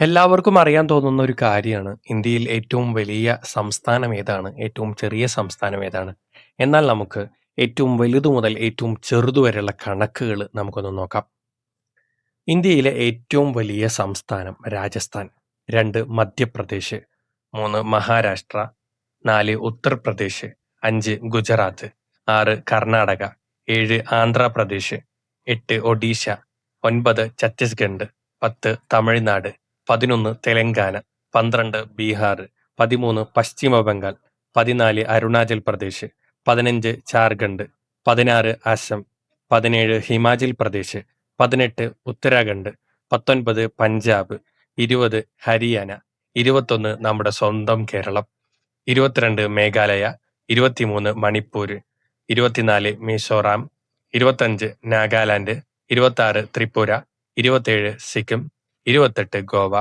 എല്ലാവർക്കും അറിയാൻ തോന്നുന്ന ഒരു കാര്യമാണ് ഇന്ത്യയിൽ ഏറ്റവും വലിയ സംസ്ഥാനം ഏതാണ്? ഏറ്റവും ചെറിയ സംസ്ഥാനം ഏതാണ്? എന്നാൽ നമുക്ക് ഏറ്റവും വലുത് മുതൽ ഏറ്റവും ചെറുത് വരെയുള്ള കണക്കുകൾ നമുക്കൊന്ന് നോക്കാം. ഇന്ത്യയിലെ ഏറ്റവും വലിയ സംസ്ഥാനം രാജസ്ഥാൻ, 2 മധ്യപ്രദേശ്, 3 മഹാരാഷ്ട്ര, 4 ഉത്തർപ്രദേശ്, 5 ഗുജറാത്ത്, 6 കർണാടക, 7 ആന്ധ്രാപ്രദേശ്, 8 ഒഡീഷ, 9 ഛത്തീസ്ഗഡ്, 10 തമിഴ്നാട്, 11 തെലങ്കാന, 12 ബീഹാർ, 13 പശ്ചിമ ബംഗാൾ, 14 അരുണാചൽ പ്രദേശ്, 15 ജാർഖണ്ഡ്, 16 അസം, 17 ഹിമാചൽ പ്രദേശ്, 18 ഉത്തരാഖണ്ഡ്, 19 പഞ്ചാബ്, 20 ഹരിയാന, 21 നമ്മുടെ സ്വന്തം കേരളം, 22 മേഘാലയ, 23 മണിപ്പൂർ, 24 മിസോറാം, 25 നാഗാലാൻഡ്, 26 ത്രിപുര, 27 സിക്കിം, 28 ഗോവ.